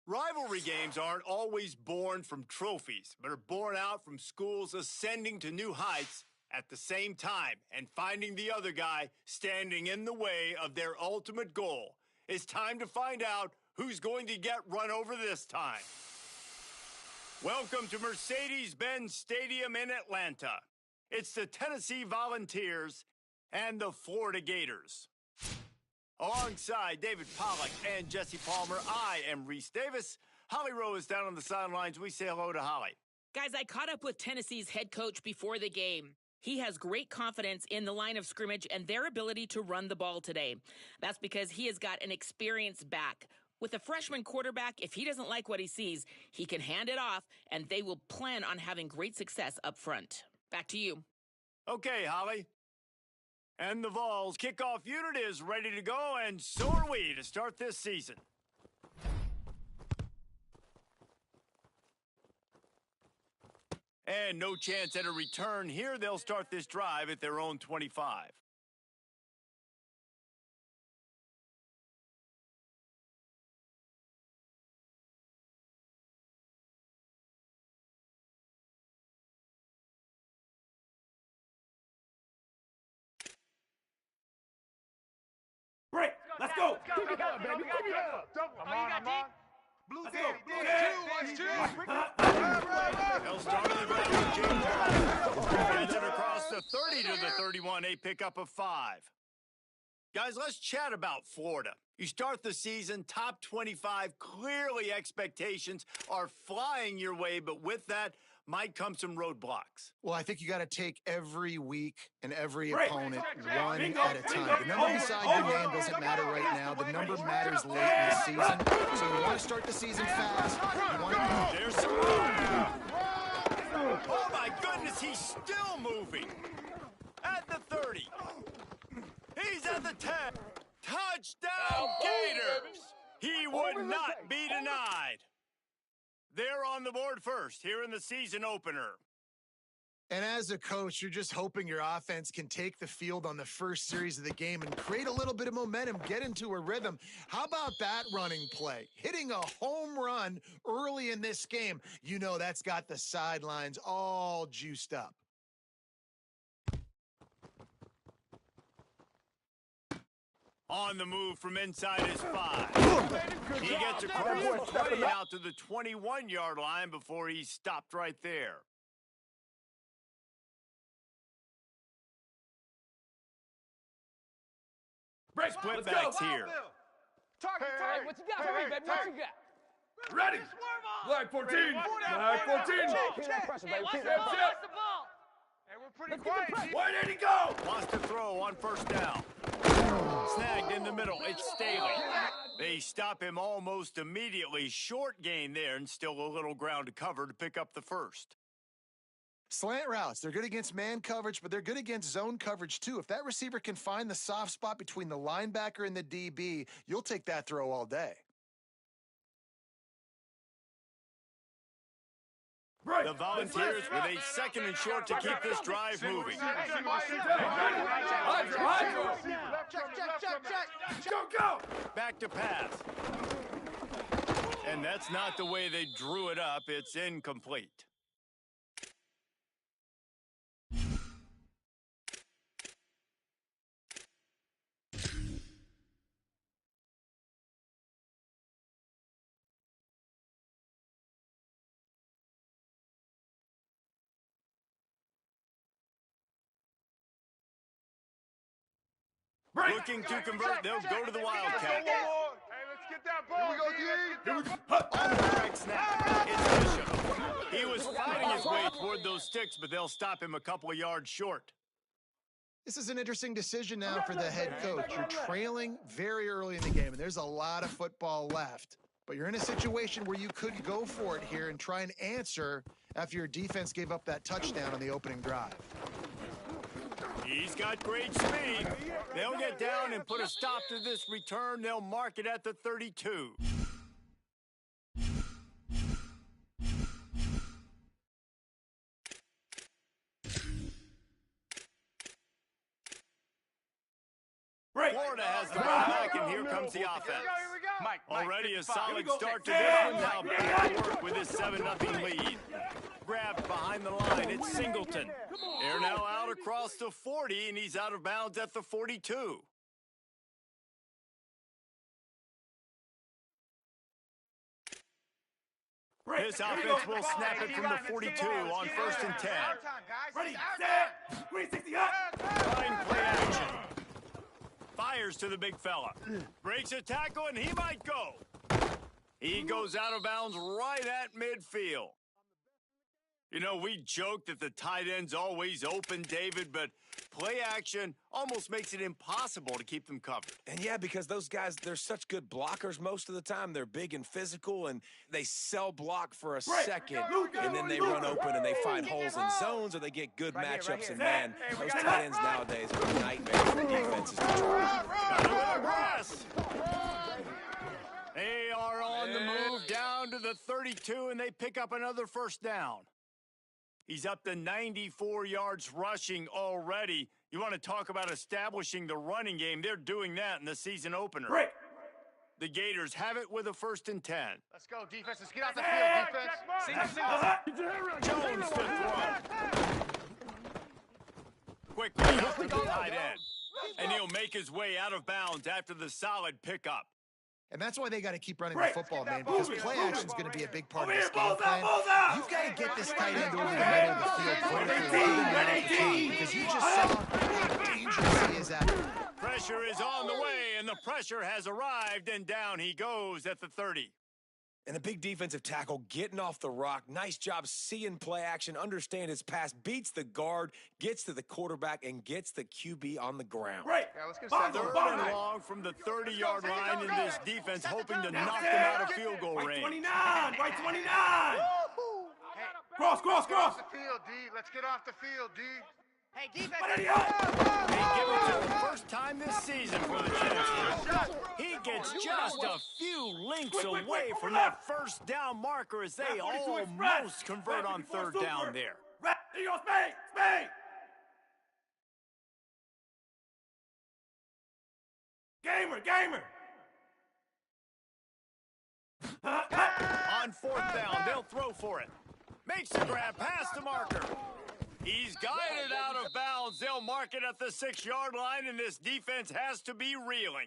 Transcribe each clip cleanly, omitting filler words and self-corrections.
Rivalry games aren't always born from trophies, but are born out from schools ascending to new heights at the same time and finding the other guy standing in the way of their ultimate goal. It's time to find out who's going to get run over this time. Welcome to Mercedes-Benz Stadium in Atlanta. It's the Tennessee Volunteers and the Florida Gators. Alongside David Pollack and Jesse Palmer, I am Reese Davis. Holly Rowe is down on the sidelines. We say hello to Holly. Guys, I caught up with Tennessee's head coach before the game. He has great confidence in the line of scrimmage and their ability to run the ball today. That's because he has got an experienced back. With a freshman quarterback, if he doesn't like what he sees, he can hand it off, and they will plan on having great success up front. Back to you. Okay, Holly. And the Vols kickoff unit is ready to go, and so are we to start this season. And no chance at a return here. They'll start this drive at their own 25. Break. Let's go. Keep it going, baby. Keep it up. I'm on. Blue Let's team. go. They'll start on the ground with James Harden. Gets it across the 30 to the 31, a pickup of 5. Guys, let's chat about Florida. You start the season, top 25. Clearly, expectations are flying your way, but with that might come some roadblocks. Well, I think you got to take every week and every Break. opponent Check. one Bingo. at a time. The number beside your name doesn't matter right now. The number matters late in the season. So you want to start the season fast. You want to There's some room. Oh, my goodness, he's still moving. At the 30. He's at the 10. Touchdown, Gators. He would not be denied. They're on the board first here in the season opener. And as a coach, you're just hoping your offense can take the field on the first series of the game and create a little bit of momentum, get into a rhythm. How about that running play? Hitting a home run early in this game. You know that's got the sidelines all juiced up. On the move from inside his 5. He gets across the 20 out to the 21-yard line before he's stopped right there. Break. Split Let's backs go. here. Hey, what you got for me, baby? What you got? Ready. Flag 14. Flag 14. Keep that pressure, baby. Keep Zip, that pressure. zip. Hey, we're pretty quiet. Where did he go? Wants to throw on first down. Snagged in the middle. It's Staley. They stop him almost immediately. Short gain there and still a little ground to cover to pick up the first. Slant routes, they're good against man coverage, but they're good against zone coverage too. If that receiver can find the soft spot between the linebacker and the DB, you'll take that throw all day. Break. The Volunteers with a second and short to keep this drive moving. Go. Back to pass. And that's not the way they drew it up. It's incomplete. Break. Looking to convert, they'll go to the Wildcat. Hey, let's get that ball. Here we go, On the direct snap, it's Bishop. He was fighting his way toward those sticks, but they'll stop him a couple of yards short. This is an interesting decision now for the head coach. You're trailing very early in the game, and there's a lot of football left. But you're in a situation where you could go for it here and try and answer after your defense gave up that touchdown on the opening drive. He's got great speed. They'll get down and put a stop to this return. They'll mark it at the 32. Break. Florida has the ball back, and here comes the offense. Here we go. Mike, Already a 55. solid start to Yeah. this one. Now back to work with his 7-0 lead. Grabbed behind the line. It's Singleton. They're now out across the 40, and he's out of bounds at the 42. This offense will snap it from the 42 on 1st and 10. Ready, set, 360 up. Fine play action. Fires to the big fella. Breaks a tackle, and he might go. He goes out of bounds right at midfield. You know, we joke that the tight end's always open, David, but play action almost makes it impossible to keep them covered. And yeah, because those guys, they're such good blockers most of the time. They're big and physical, and they sell block for a second, and then they run open and they find holes in zones, or they get good matchups. And man, those tight ends nowadays are a nightmare for defenses to try. Got it with a press. They are on the move down to the 32, and they pick up another first down. He's up to 94 yards rushing already. You want to talk about establishing the running game? They're doing that in the season opener. Break. The Gators have it with a 1st and 10. Let's go, defense. Let's get out the field, defense. Jones to throw. Quickly out to the tight end. And he'll make his way out of bounds after the solid pickup. And that's why they got to keep running the football, man, because play action is going to be a big part of this game Balls plan. out. You've got to get this tight end over the middle of the field vertically, because you just saw how dangerous he is at it. Pressure is on the way, and the pressure has arrived, and down he goes at the 30. And a big defensive tackle getting off the rock. Nice job seeing play action, understand his pass, beats the guard, gets to the quarterback, and gets the QB on the ground. Break. Yeah, let's get Third and long from the 30-yard line in this defense, hoping to knock them out of field goal Right range. 29. Right 29. Cross. Off the field, D. Let's get off the field, D. Hey, defense. Ready up. They give it to him first time this season for the Jets. He gets just a few links away from that first down marker as they almost convert on 3rd down there. Right. There you go, Spade. Gamer. On 4th down, they'll throw for it. Makes the grab past the marker. He's guided out of bounds. They'll mark it at the 6-yard line, and this defense has to be reeling.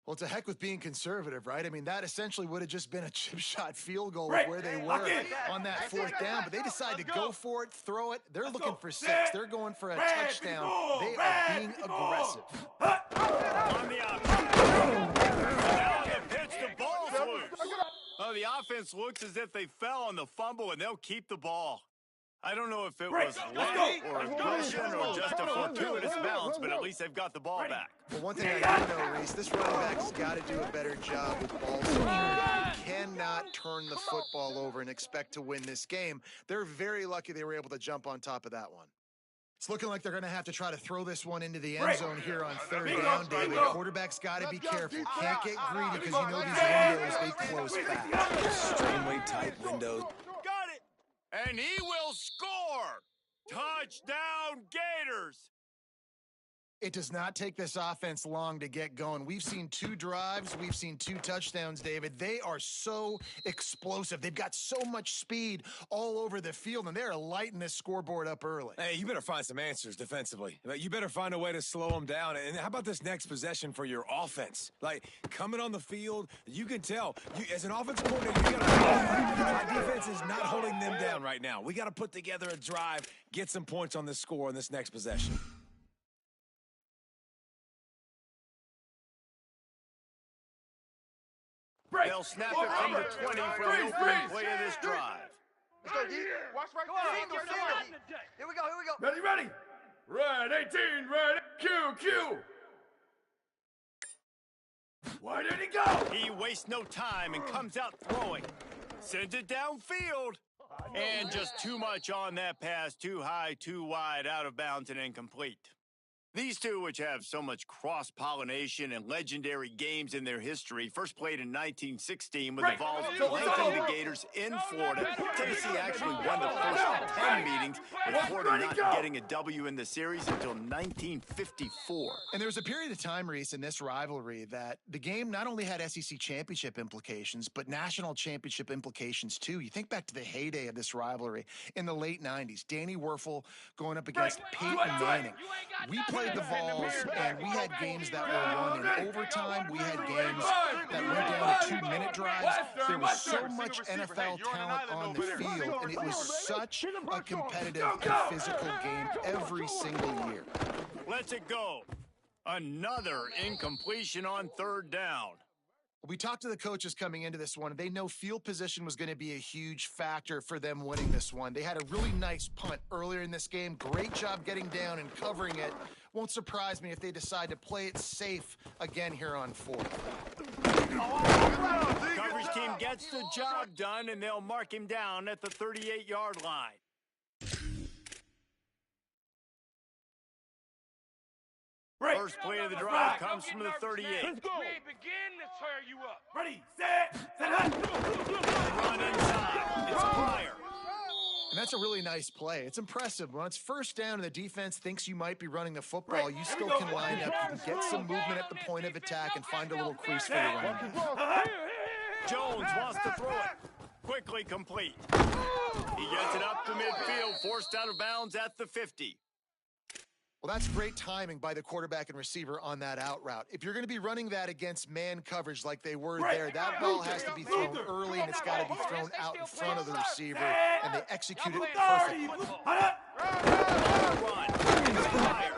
Well, to heck with being conservative, right? I mean, that essentially would have just been a chip shot field goal Right. of where they Lock were in. on that 4th down, but they decide to go for it, throw it. They're looking go. for 6. Set. They're going for a Red, touchdown. ball. They are Red, being ball. aggressive. On the offense. Now the pitch, the ball's loose. Oh, the offense looks as if they fell on the fumble, and they'll keep the ball. I don't know if it was luck or aggression or just a fortuitous bounce, but at least they've got the ball back. Well, one thing I do know, Reese, this running back's got to do a better job with ball security. You cannot turn the football over and expect to win this game. They're very lucky they were able to jump on top of that one. It's looking like they're going to have to try to throw this one into the end zone here on 3rd down, David. Quarterback's got to be careful. Can't get greedy because you know these windows, they close fast. Extremely tight windows. Got it! And he will score! Touchdown, Gators! It does not take this offense long to get going. We've seen 2 drives. We've seen 2 touchdowns, David. They are so explosive. They've got so much speed all over the field, and they're lighting this scoreboard up early. Hey, you better find some answers defensively. You better find a way to slow them down. And how about this next possession for your offense? Like, coming on the field, you can tell. As an offensive coordinator, you got to defense is not holding them down right now. We got to put together a drive, get some points on this score on this next possession. They'll snap it from the 20 for the opening play of this drive. Let's go, D. Watch right there. Here we go. Ready. Red 18, red Q. Where did he go? He wastes no time and comes out throwing. Sends it downfield. And just too much on that pass. Too high, too wide, out of bounds, and incomplete. These two, which have so much cross-pollination and legendary games in their history, first played in 1916 with the Vols flanking the Gators in Florida. Tennessee actually won the first 10 meetings, with Florida not getting a W in the series until 1954. And there was a period of time, Reese, in this rivalry that the game not only had SEC championship implications, but national championship implications, too. You think back to the heyday of this rivalry in the late 90s. Danny Werfel going up against Peyton Manning. We played the Vols, and we had games that were won in overtime. We had games that went down to 2-minute drives. There was so much NFL talent on the field, and it was such a competitive and physical game every single year. Let's it go. Another incompletion on third down. We talked to the coaches coming into this one. They know field position was going to be a huge factor for them winning this one. They had a really nice punt earlier in this game. Great job getting down and covering it. Won't surprise me if they decide to play it safe again here on fourth. Coverage team gets the job done, and they'll mark him down at the 38-yard line. First play of the drive comes from the 38. Let's go. We begin to tear you up. Ready, set, Run inside. It's Pryor. And that's a really nice play. It's impressive. When it's first down and the defense thinks you might be running the football, you still can line up. You can get some movement at the point of attack and find a little crease for your running back. Jones wants to throw it. Quickly complete. He gets it up to midfield, forced out of bounds at the 50. Well, that's great timing by the quarterback and receiver on that out route. If you're going to be running that against man coverage like they were there, that ball has to be thrown early, and it's got to be thrown out in front of the receiver, and they execute it perfectly. Run. It's Pryor.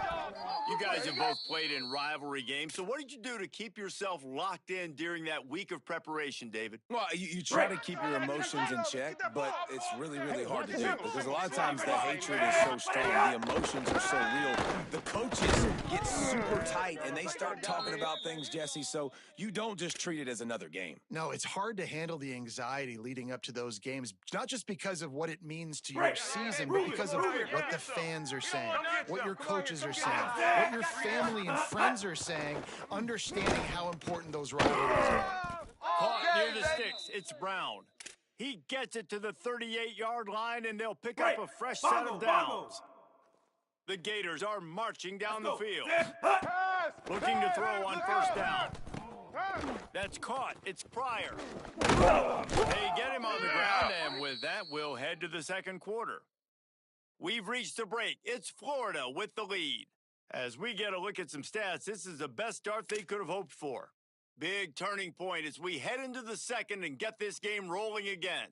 You guys have both played in rivalry games, so what did you do to keep yourself locked in during that week of preparation, David? Well, you try to keep your emotions in check, but it's really, really hard to do because a lot of times the hatred is so strong, the emotions are so real. The coaches get super tight, and they start talking about things, Jesse, so you don't just treat it as another game. No, it's hard to handle the anxiety leading up to those games, not just because of what it means to your season, but because of what the fans are saying, what your coaches are saying, what your family and friends are saying, understanding how important those rivalries are. Caught near the sticks. It's Brown. He gets it to the 38-yard line, and they'll pick up a fresh set of downs. The Gators are marching down the field. Looking to throw on first down. That's caught. It's Pryor. They get him on the ground, and with that, we'll head to the second quarter. We've reached the break. It's Florida with the lead. As we get a look at some stats, this is the best start they could have hoped for. Big turning point as we head into the second and get this game rolling again.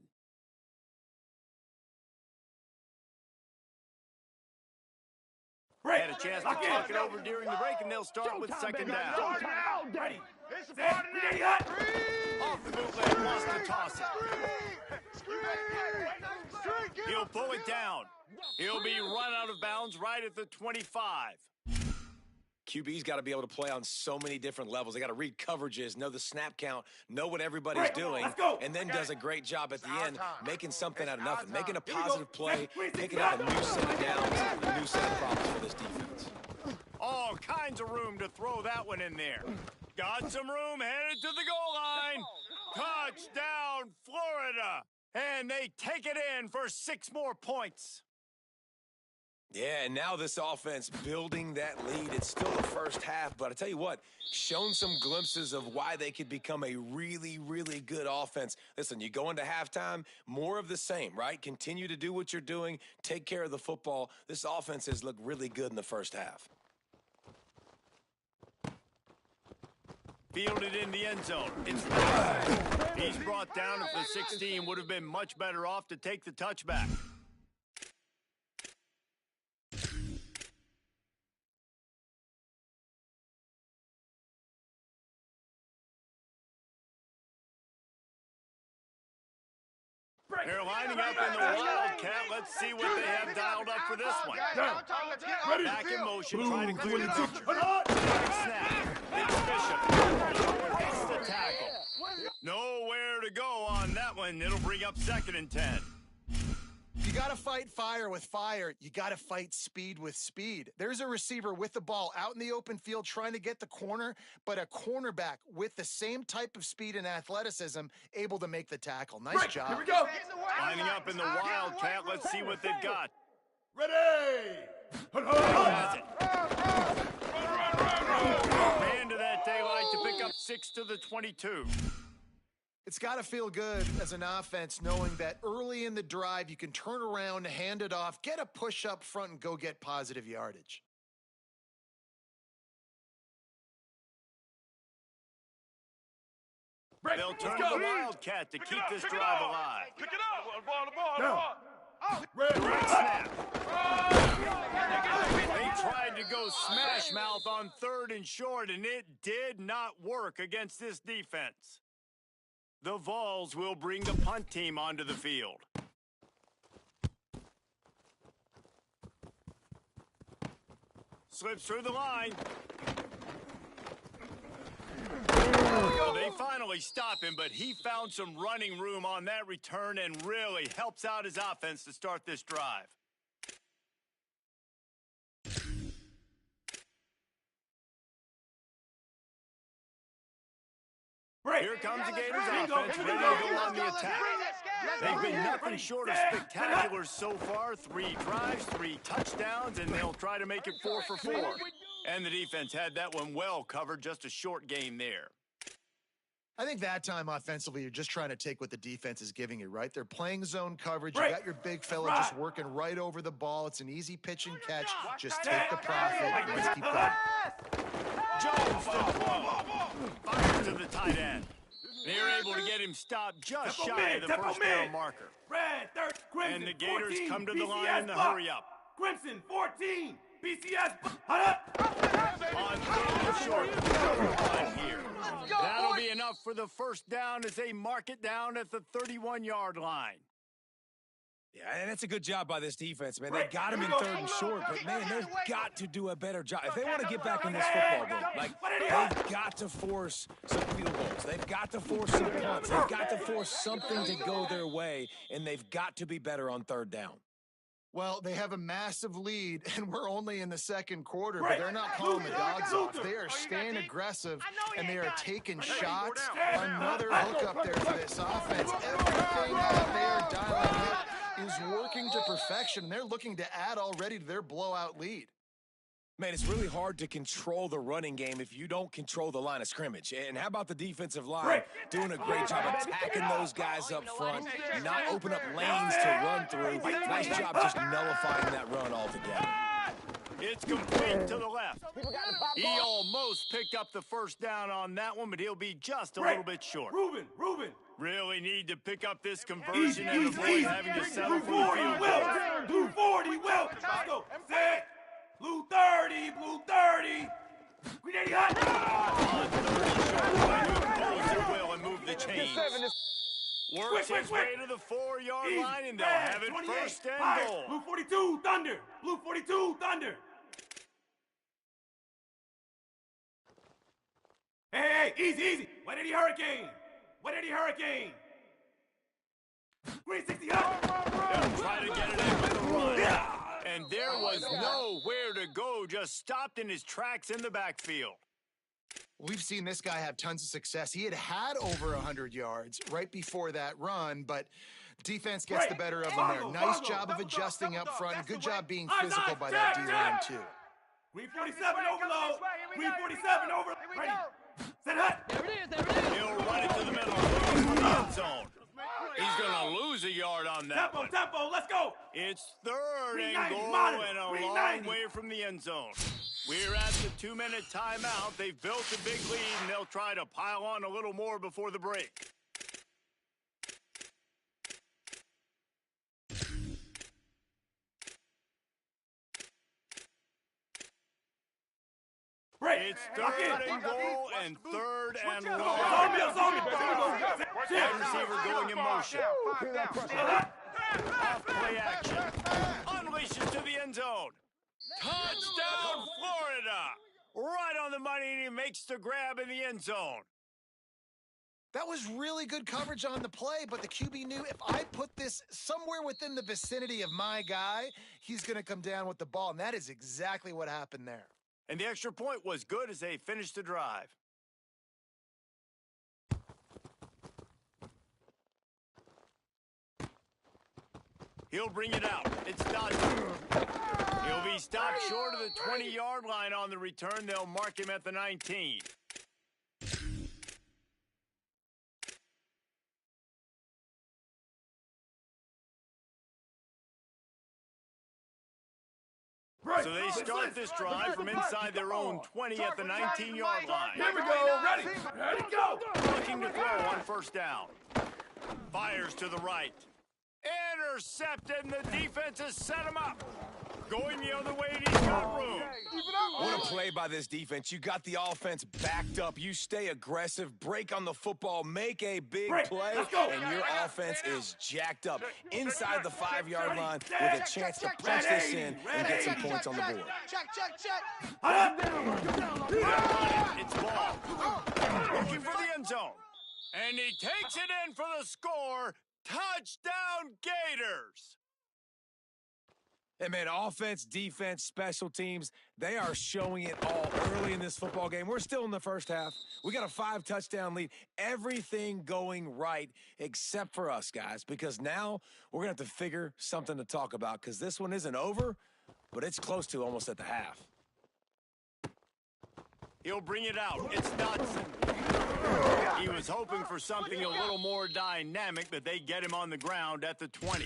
Had a chance to talk it over during the break, and they'll start with second down. Ready. Off the bootleg, wants to toss it. He'll pull it down. He'll be run out of bounds right at the 25. QB's got to be able to play on so many different levels. They got to read coverages, know the snap count, know what everybody's doing, and then does a great job at the end making something out of nothing, making a positive play, picking up a new set of downs, a new set of problems for this defense. All kinds of room to throw that one in there. Got some room, headed to the goal line. Touchdown, Florida. And they take it in for 6 more points. Yeah, and now this offense building that lead. It's still the first half, but I tell you what, shown some glimpses of why they could become a really, really good offense. Listen, you go into halftime, more of the same, right? Continue to do what you're doing, take care of the football. This offense has looked really good in the first half. Fielded in the end zone. It's he's brought down at the 16. Would have been much better off to take the touchback. They're lining up in the Wildcat. Let's see what they have dialed up for this one. Back in motion, trying to clear the picture. Snap. It's Bishop. Gets the tackle. Nowhere to go on that one. It'll bring up 2nd and 10. You got to fight fire with fire. You got to fight speed with speed. There's a receiver with the ball out in the open field trying to get the corner, but a cornerback with the same type of speed and athleticism able to make the tackle. Nice job. Here we go. Lining up in the Wildcat. Let's see what they've got. Ready. Has it. Man to that daylight to pick up 6 to the 22. It's got to feel good as an offense knowing that early in the drive you can turn around, hand it off, get a push up front, and go get positive yardage. They'll turn to the Wildcat to keep this drive alive. Pick it up. Great snap. They tried to go smash mouth on 3rd and short, and it did not work against this defense. The Vols will bring the punt team onto the field. Slips through the line. They finally stop him, but he found some running room on that return and really helps out his offense to start this drive. Here comes the Gators offense, ready to go on the attack. They've been nothing short of spectacular so far. 3 drives, 3 touchdowns, and they'll try to make it 4 for 4. And the defense had that one well covered, just a short gain there. I think that time offensively, you're just trying to take what the defense is giving you, right? They're playing zone coverage. You got your big fella just working right over the ball. It's an easy pitch and catch. Just take the profit. Let's keep going. Jones to throw. Fires to the tight end. They're able to get him stopped just shy of the first down marker. And the Gators come to the line in the hurry up. Crimson 14. BCS. On 3rd and short. Right here. That'll be enough for the first down as they mark it down at the 31-yard line. Yeah, and that's a good job by this defense, man. They got him in 3rd and short, but, man, they've got to do a better job. If they want to get back in this football game, like, they've got to force some field goals. They've got to force some punts. They've got to force something to go their way, and they've got to be better on 3rd down. Well, they have a massive lead, and we're only in the 2nd quarter, but they're not calling the dogs off. They are staying aggressive, and they are taking shots. Another hook up there for this offense. Everything that they are dialing in is working to perfection. They're looking to add already to their blowout lead. Man, it's really hard to control the running game if you don't control the line of scrimmage. And how about the defensive line doing a great job attacking those guys up front, not open up lanes to run through. Nice job just nullifying that run altogether. It's complete to the left. He almost picked up the first down on that one, but he'll be just a little bit short. Ruben. Really need to pick up this conversion and avoid having to settle for the field goal. Blue 40, Will. Let's go. Set. Blue 30. Grenade hot. Will and move the chains. Works his way to the 4-yard line, and they'll have it 1st and goal. Blue 42, Thunder. Blue 42, Thunder. Hey, easy. Wet Eddie Hurricane. Green 60 hot. They'll try to get it out with a run. And there was nowhere to go, just stopped in his tracks in the backfield. We've seen this guy have tons of success. He had over 100 yards right before that run, but defense gets the better of him there. Nice job of adjusting up front. Good job being physical by that D-line, too. Green 47 overload. Green 47 overload. Ready. Set hut. He'll run it to the middle of the end zone. He's going to lose a yard on that one. Tempo, let's go. It's 3rd and goal and a long way from the end zone. We're at the 2-minute timeout. They've built a big lead, and they'll try to pile on a little more before the break. It's 3rd and goal and 3rd and long. Wide receiver going in motion. Off play action. Unleashes to the end zone. Touchdown, Florida! Right on the money, and he makes the grab in the end zone. That was really good coverage on the play, but the QB knew if I put this somewhere within the vicinity of my guy, he's going to come down with the ball, and that is exactly what happened there. And the extra point was good as they finished the drive. He'll bring it out. It's Dodson. He'll be stopped short of the 20-yard line on the return. They'll mark him at the 19. So they start this drive from inside their own 20 at the 19-yard line. Here we go. Ready. Ready, go. Looking to throw on first down. Fires to the right. Intercepted, and the defense has set him up. Going the other way, and he's got room. What a play by this defense. You got the offense backed up. You stay aggressive, break on the football, make a big play, and your offense is jacked up inside the 5-yard line with a chance to punch this in and get some points on the board. Check. It's ball. Looking for the end zone. And he takes it in for the score. Touchdown, Gators! Hey, man, offense, defense, special teams, they are showing it all early in this football game. We're still in the first half. We got a 5-touchdown lead. Everything going right except for us, guys, because now we're going to have to figure something to talk about because this one isn't over, but it's close to almost at the half. He'll bring it out. It's Dodson. He was hoping for something a little more dynamic, but they get him on the ground at the 20.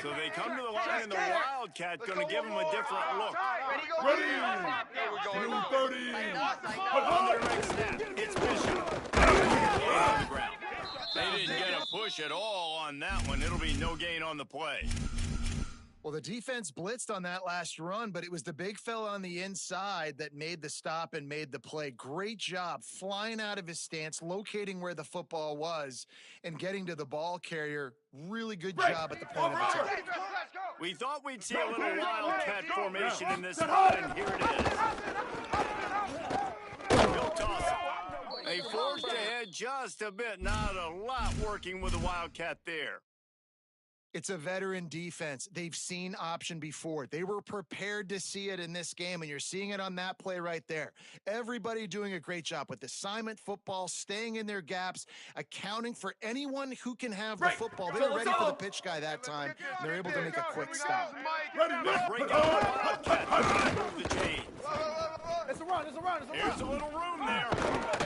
So they come to the line, and the Wildcat going to give them a different look. Ready. Here we go. 30. On their next snap, it's Bishop. On the ground. They didn't get a push at all on that one. It'll be no gain on the play. Well, the defense blitzed on that last run, but it was the big fella on the inside that made the stop and made the play. Great job flying out of his stance, locating where the football was, and getting to the ball carrier. Really good job at the point of attack. We thought we'd see a little Wildcat formation in this spot, and here it is. He'll toss it. They forced ahead just a bit. Not a lot working with the Wildcat there. It's a veteran defense. They've seen option before. They were prepared to see it in this game, and you're seeing it on that play right there. Everybody doing a great job with assignment football, staying in their gaps, accounting for anyone who can have the football. They were ready for the pitch guy that time, and they're able to make a quick stop. Break out the Wildcat. Move the chains. It's a run. Here's a little room there.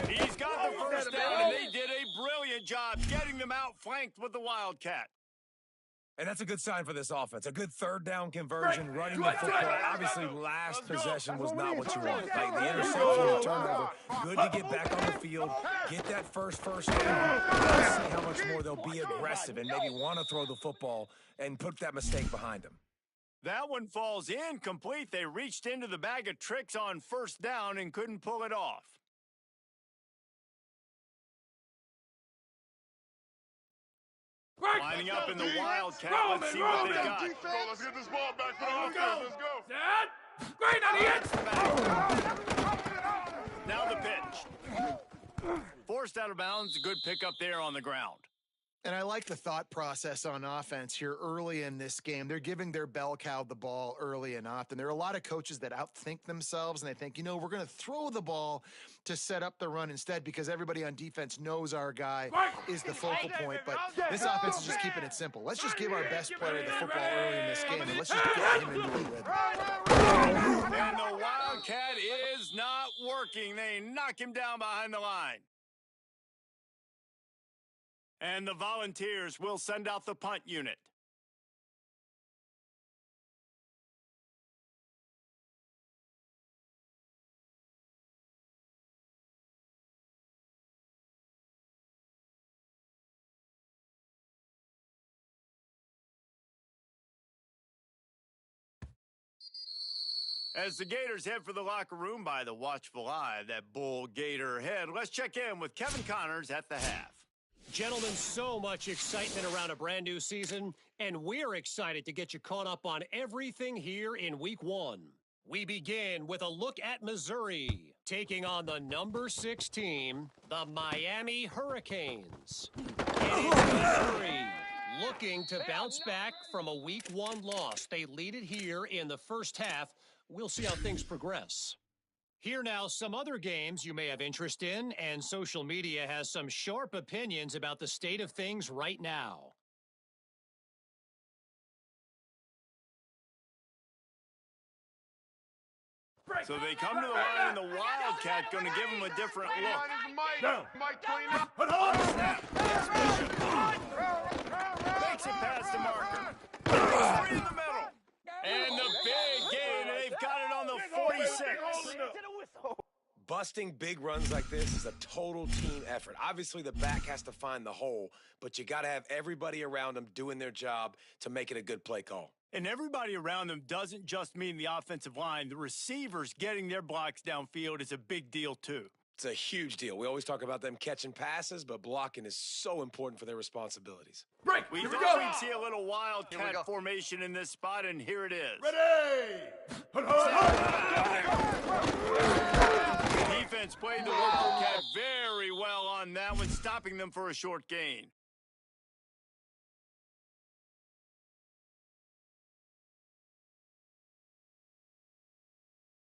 He's got the first down, and they did a brilliant job getting them outflanked with the Wildcat. And that's a good sign for this offense. A good third down conversion, running the football. Obviously, last possession was not what you want. Like the interception, the turnover. Good to get back on the field, get that first down. Let's see how much more they'll be aggressive and maybe want to throw the football and put that mistake behind them. That one falls incomplete. They reached into the bag of tricks on first down and couldn't pull it off. Lining up in the Wildcat. Let's see what they got. Let's get this ball back for the offense. Let's go. Set. Great on the edge. Now the pitch. Forced out of bounds. A good pickup there on the ground. And I like the thought process on offense here early in this game. They're giving their bell cow the ball early and often. There are a lot of coaches that outthink themselves, and they think, you know, we're going to throw the ball to set up the run instead because everybody on defense knows our guy is the focal point. But this offense is just keeping it simple. Let's just give our best player the football early in this game, and let's just get him into the rhythm. And the Wildcat is not working. They knock him down behind the line. And the Volunteers will send out the punt unit. As the Gators head for the locker room by the watchful eye of that bull Gator head, let's check in with Kevin Connors at the half. Gentlemen, so much excitement around a brand new season, and we're excited to get you caught up on everything here in Week 1. We begin with a look at Missouri, taking on the number 6 team, the Miami Hurricanes. And it's Missouri, looking to bounce back from a Week 1 loss. They lead it here in the first half. We'll see how things progress. Here now, some other games you may have interest in, and social media has some sharp opinions about the state of things right now. So they come to the line, and the Wildcat going to give them a different look. Down. Snap. Makes it past the marker. Three in the middle. And the big gain. They've got it on the 46. Busting big runs like this is a total team effort. Obviously, the back has to find the hole, but you got to have everybody around them doing their job to make it a good play call. And everybody around them doesn't just mean the offensive line. The receivers getting their blocks downfield is a big deal, too. It's a huge deal. We always talk about them catching passes, but blocking is so important for their responsibilities. Break. We Here we thought go. we'd see a little Wildcat formation in this spot, and here it is. Ready. The defense played the Wildcat very well on that one, stopping them for a short gain.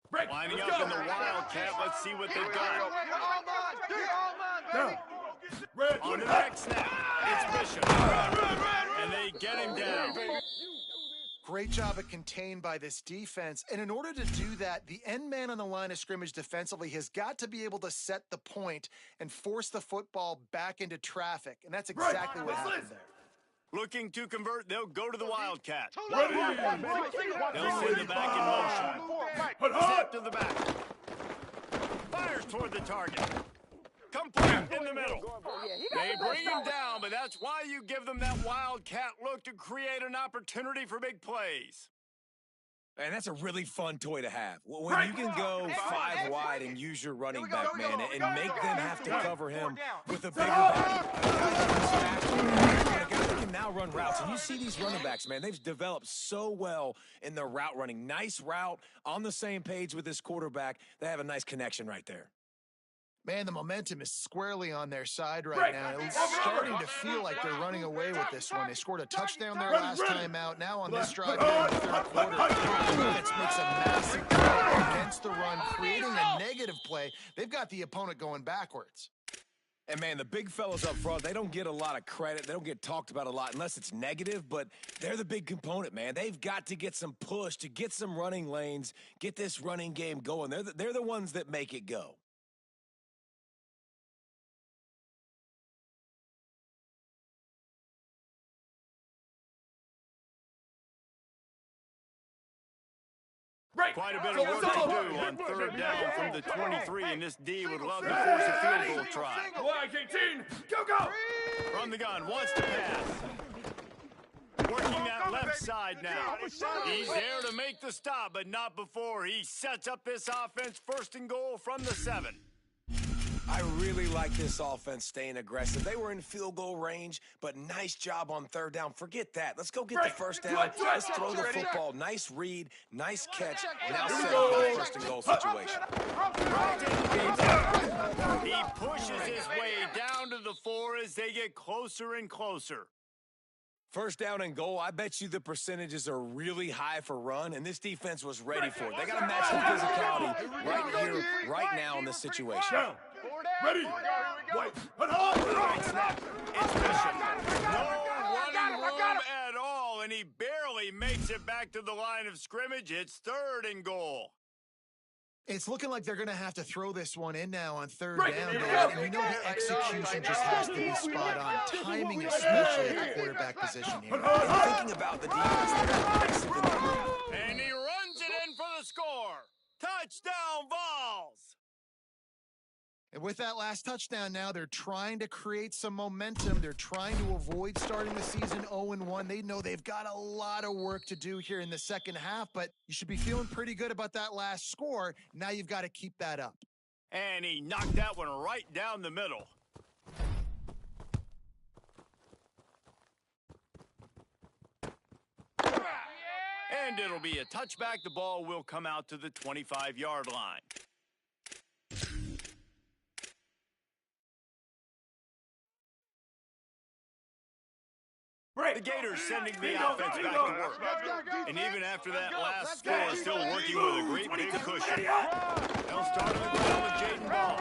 Break. Lining Let's up go. in the Wildcat, let's see what they've got. Down. Red. On the next snap, it's Bishop. And they get him down. Great job of contained by this defense. And in order to do that, the end man on the line of scrimmage defensively has got to be able to set the point and force the football back into traffic. And that's exactly what happened there. Looking to convert, they'll go to the Wildcat. Ready. They'll send the back in motion. Step to the back. Fires toward the target. Complete in the middle. They bring him down, but that's why you give them that Wildcat look to create an opportunity for big plays. And that's a really fun toy to have. When you can go 5 wide and use your running back, man, and make them have to cover him with a bigger body. They can now run routes. And you see these running backs, man, they've developed so well in their route running. Nice route, on the same page with this quarterback. They have a nice connection right there. Man, the momentum is squarely on their side right now. It's starting to feel like they're running away with this one. They scored a touchdown their last time out. Now on this drive here in the third quarter, the defense makes a massive play against the run, creating a negative play. They've got the opponent going backwards. And, man, the big fellas up front, they don't get a lot of credit. They don't get talked about a lot unless it's negative, but they're the big component, man. They've got to get some push to get some running lanes, get this running game going. They're the ones that make it go. Quite a bit of work to do on third down from the 23, and this D would love to force a field goal try. Like 18. Go. From the gun, wants to pass. Working that left side now. He's there to make the stop, but not before he sets up this offense first and goal from the 7. I really like this offense staying aggressive. They were in field goal range, but nice job on third down. Forget that. Let's go get the first down. Let's throw the football. Nice read, nice catch. Now set up for the first and goal situation. He pushes his way down to the 4 as they get closer and closer. First down and goal, I bet you the percentages are really high for run, and this defense was ready for it. They got to match the physicality right here, right now in this situation. Down. Ready. Wait. Right snap. It's Bishop. No running room at all, and he barely makes it back to the line of scrimmage. It's third and goal. It's looking like they're going to have to throw this one in now on third down, guys. And you know the execution just has to be spot on. Timing, especially at the quarterback position here. Thinking about the defense, And he runs it in for the score. Touchdown, Vols. And with that last touchdown now, they're trying to create some momentum. They're trying to avoid starting the season 0-1. They know they've got a lot of work to do here in the second half, but you should be feeling pretty good about that last score. Now you've got to keep that up. And he knocked that one right down the middle. And it'll be a touchback. The ball will come out to the 25-yard line. The Gators sending the offense back to work. And even after that last score, still working with a great big cushion. They'll start on the ground with Jaden Ball.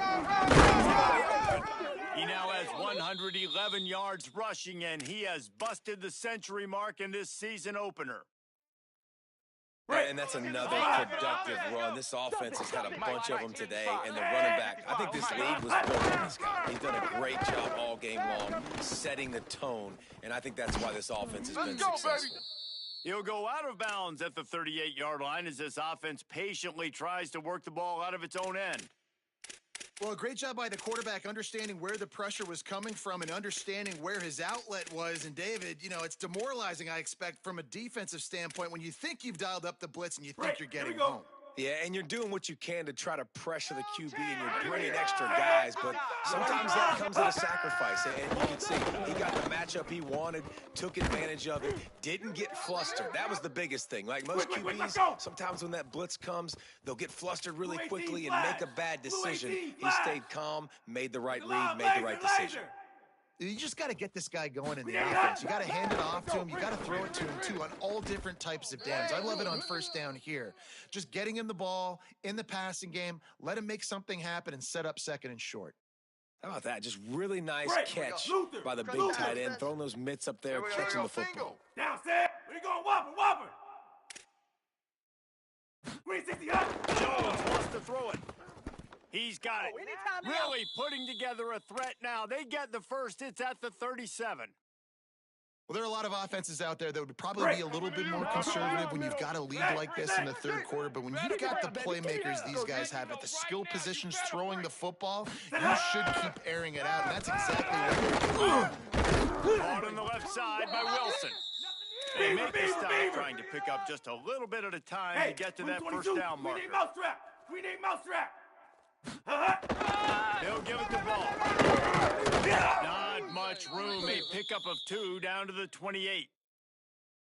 He now has 111 yards rushing, and he has busted the century mark in this season opener. And that's another productive run. This offense has had a bunch of them today, and the running back, I think this lead was built on this guy. He's done a great job all game long setting the tone, and I think that's why this offense has been successful. He'll go out of bounds at the 38-yard line as this offense patiently tries to work the ball out of its own end. Well, a great job by the quarterback understanding where the pressure was coming from and understanding where his outlet was. And, David, you know, it's demoralizing, I expect, from a defensive standpoint when you think you've dialed up the blitz and you think you're getting home. Yeah, and you're doing what you can to try to pressure the QB, and you're bringing extra guys, but sometimes that comes at a sacrifice. And you can see he got the matchup he wanted, took advantage of it, didn't get flustered. That was the biggest thing. Like most QBs, sometimes when that blitz comes, they'll get flustered really quickly and make a bad decision. He stayed calm, made the right read, made the right decision. You just got to get this guy going in the offense. You got to hand it off to him. You got to throw it to him, too, on all different types of downs. I love it on first down here. Just getting him the ball in the passing game, let him make something happen and set up second and short. How about that? Just really nice catch by the big tight end, throwing those mitts up there, catching the football. Down, Sam. We going whopper. 360 up. Jones wants to throw it. He's got it. Really putting together a threat now. They get the first. It's at the 37. Well, there are a lot of offenses out there that would probably be a little bit more conservative when you've got a lead like this in the third quarter. But when you've got the playmakers these guys have at the skill positions throwing the football, you should keep airing it out. And that's exactly what they're doing. Caught on the left side by Wilson. They make the stop, trying to pick up just a little bit at a time to get to that first down marker. We need mousetrap. They'll give it the ball. Not much room. A pickup of 2 down to the 28.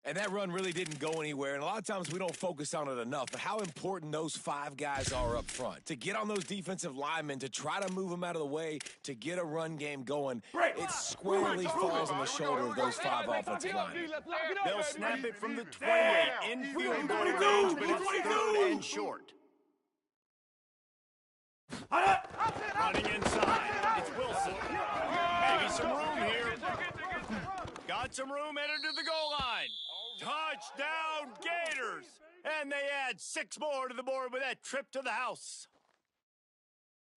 And that run really didn't go anywhere, and a lot of times we don't focus on it enough, but how important those 5 guys are up front. To get on those defensive linemen, to try to move them out of the way, to get a run game going, it squarely falls on the shoulder of those 5 offensive linemen. They'll snap it from the 28. Infield goal range, but it's third and short. Running inside. It's Wilson. Maybe some room here. Got some room headed to the goal line. Touchdown, Gators. And they add 6 more to the board with that trip to the house.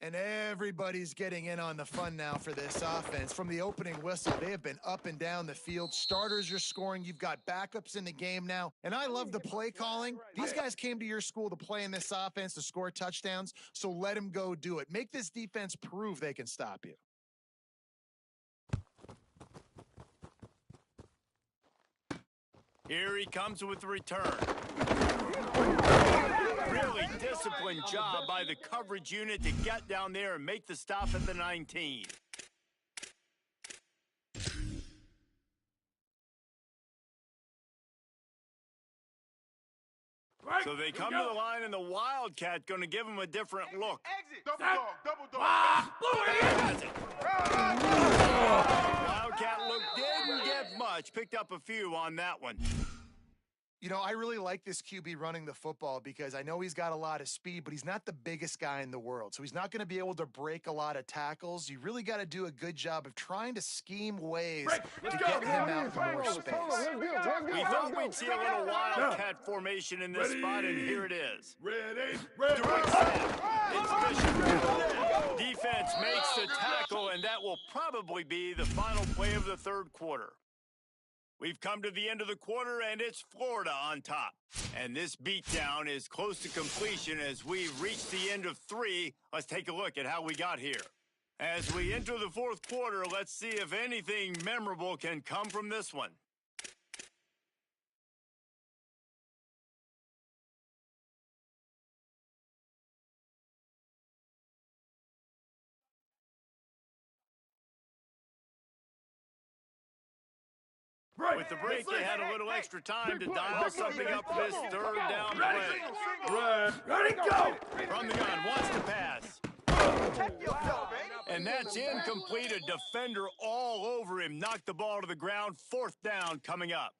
And everybody's getting in on the fun now for this offense. From the opening whistle, they have been up and down the field. Starters are scoring. You've got backups in the game now. And I love the play calling. These guys came to your school to play in this offense to score touchdowns, so let them go do it. Make this defense prove they can stop you. Here he comes with the return. Really disciplined job by the coverage unit to get down there and make the stop at the 19. So they come to the line, and the Wildcat going to give him a different look. Double dog. Wildcat look didn't get much. Picked up a few on that one. You know, I really like this QB running the football because I know he's got a lot of speed, but he's not the biggest guy in the world. So he's not going to be able to break a lot of tackles. You really got to do a good job of trying to scheme ways to get him out to more space. We thought we'd see a little Wildcat formation in this spot, and here it is. Ready. Direct snap. It's Bishop. Defense makes the tackle, and that will probably be the final play of the third quarter. We've come to the end of the quarter, and it's Florida on top. And this beatdown is close to completion as we've reached the end of 3. Let's take a look at how we got here. As we enter the fourth quarter, let's see if anything memorable can come from this one. With the break, they had a little extra time to dial something up for this third down play. Ready, go! From the gun, wants to pass. And that's incomplete. A defender all over him. Knocked the ball to the ground. Fourth down coming up.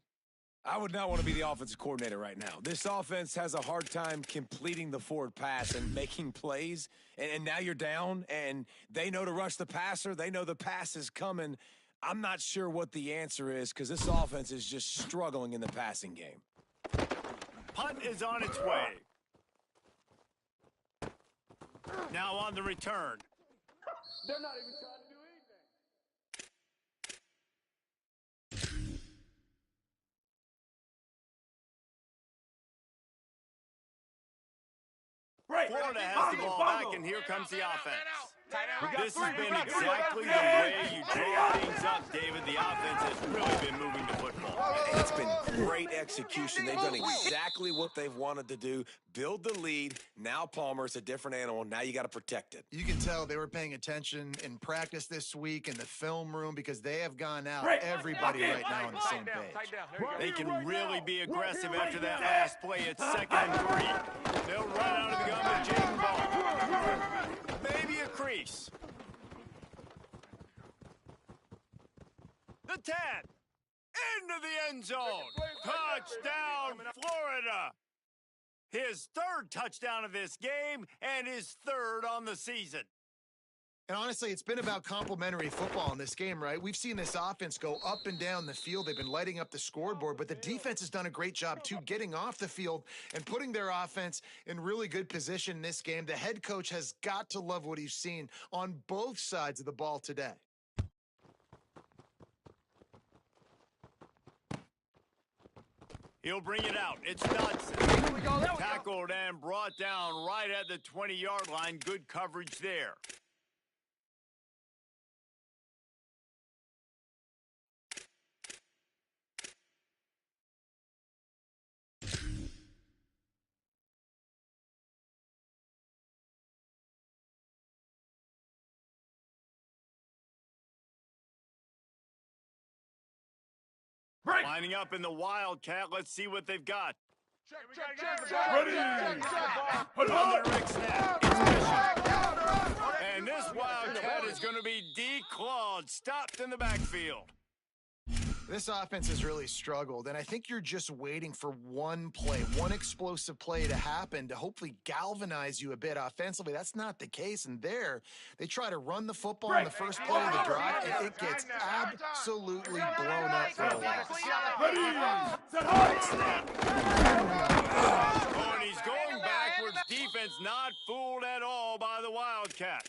I would not want to be the offensive coordinator right now. This offense has a hard time completing the forward pass and making plays. And now you're down, and they know to rush the passer. They know the pass is coming. I'm not sure what the answer is because this offense is just struggling in the passing game. Punt is on its way. Now on the return. They're not even trying to do anything. Florida has the ball back, and here comes the offense. This has been exactly the way you draw things up, David. The offense has really been moving the football. It's been great execution. They've done exactly what they've wanted to do. Build the lead. Now Palmer's a different animal. Now you got to protect it. You can tell they were paying attention in practice this week in the film room because they have gone out everybody right now on the same page. They can really be aggressive after that last play. It's 2nd and 3. They'll run out of the gun with Jaden Ball. Maybe a crease. The 10. Into the end zone. Touchdown, Florida. His third touchdown of this game and his third on the season. And honestly, it's been about complementary football in this game, right? We've seen this offense go up and down the field. They've been lighting up the scoreboard, but the defense has done a great job, too, getting off the field and putting their offense in really good position in this game. The head coach has got to love what he's seen on both sides of the ball today. He'll bring it out. It's Dodson. Tackled and brought down right at the 20-yard line. Good coverage there. Lining up in the Wildcat. Let's see what they've got. Ready! On the direct snap. It's Bishop. And this Wildcat is going to be declawed. Stopped in the backfield. This offense has really struggled, and I think you're just waiting for one play, one explosive play to happen to hopefully galvanize you a bit offensively. That's not the case, and there, they try to run the football in the first play of the drive, and it gets absolutely blown up for a loss. Oh, and he's going backwards. Defense not fooled at all by the Wildcat.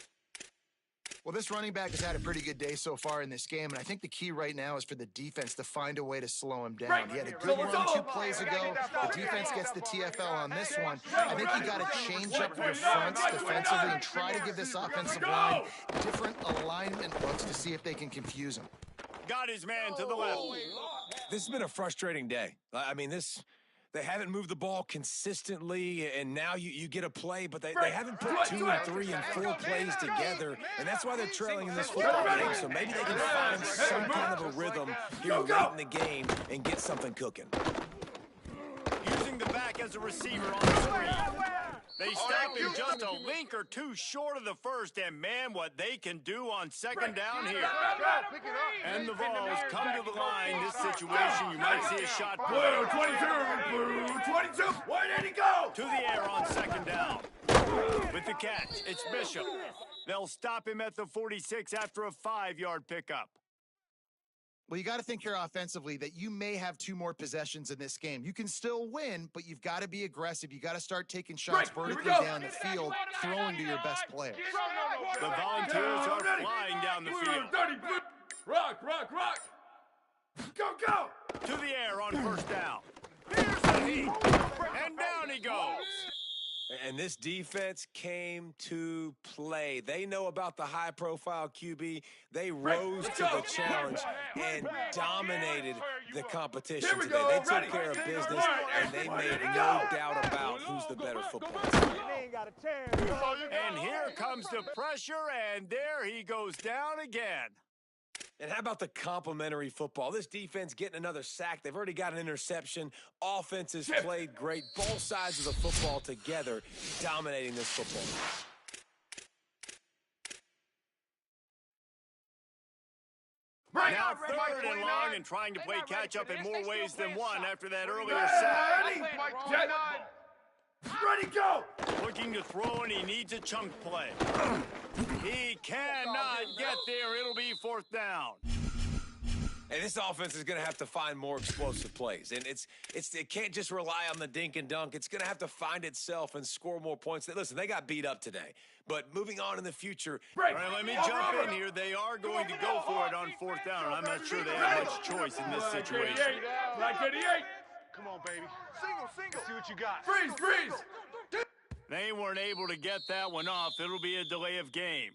Well, this running back has had a pretty good day so far in this game, and I think the key right now is for the defense to find a way to slow him down. He had a good run 2 plays ago. The defense gets the TFL on this one. I think you got to change up your fronts defensively and try to give this offensive line different alignment looks to see if they can confuse him. Got his man to the left. This has been a frustrating day. I mean, they haven't moved the ball consistently, and now you get a play, but they haven't put 2 and 3 and 4 plays together, and that's why they're trailing in this football game. So maybe they can find some kind of a rhythm here late in the game and get something cooking. Using the back as a receiver on the screen. They stopped him just a link or two short of the first, and man, what they can do on 2nd down here. And the Vols come to the line. This situation, you might see a shot. Blue 22, blue 22. Where did he go? To the air on 2nd down. With the catch, it's Bishop. They'll stop him at the 46 after a 5-yard pickup. Well, you got to think here offensively that you may have 2 more possessions in this game. You can still win, but you've got to be aggressive. You got to start taking shots vertically down the field, throwing to your best players. The Volunteers are flying down the field. Rock, rock, rock. Go, go. To the air on 1st down. Here's the heat. And down he goes. And this defense came to play. They know about the high-profile QB. They rose to the challenge and dominated the competition today. They took care of business, and they made no doubt about who's the better football team. And here comes the pressure, and there he goes down again. And how about the complimentary football? This defense getting another sack. They've already got an interception. Offense has played great. Both sides of the football together dominating this football. Now third and long and trying to play catch-up in more ways than one after that earlier sack. Ready, go! Looking to throw, and he needs a chunk play. He cannot get there. It'll be fourth down. And this offense is going to have to find more explosive plays. And it can't just rely on the dink and dunk. It's going to have to find itself and score more points. Listen, they got beat up today. But moving on in the future. All right, let me jump in here. They are going to go for it on fourth down. I'm not sure they have much choice in this situation. Like 88. Come on, baby. Single. See what you got. Freeze. They weren't able to get that one off. It'll be a delay of game.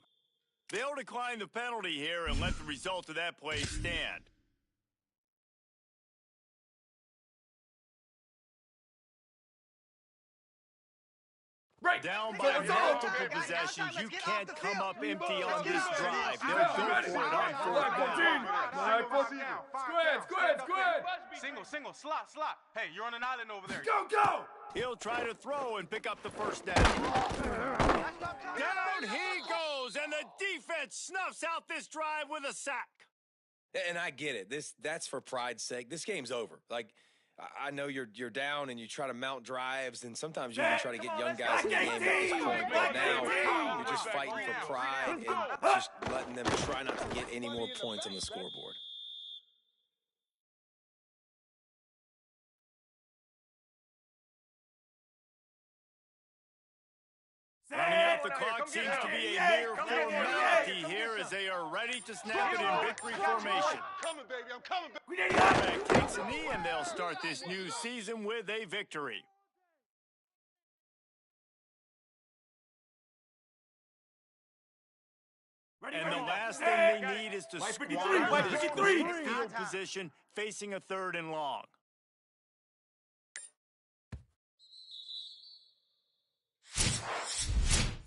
They'll decline the penalty here and let the result of that play stand. Down by multiple possessions, you can't come up empty on this drive. They'll go for it on fourth down. Squad. Single. Slot. Hey, you're on an island over there. Go! He'll try to throw and pick up the first down. Down he goes, and the defense snuffs out this drive with a sack. And I get it. That's for pride's sake. This game's over. Like, I know you're down and you try to mount drives, and sometimes you even try to get young guys in the game at this point. But now you're just fighting for pride and just letting them try not to get any more points on the scoreboard. Running out the clock seems to be a mere formality here as they are ready to snap it in victory formation. Coming, baby. I'm coming, baby. Quarterback takes a knee, and they'll start this new season with a victory. And the last thing they need is to squander this great field position facing a third and long.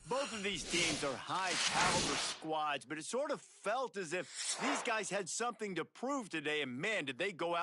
Both of these teams are high-caliber squads, but it sort of felt as if these guys had something to prove today, and man, did they go out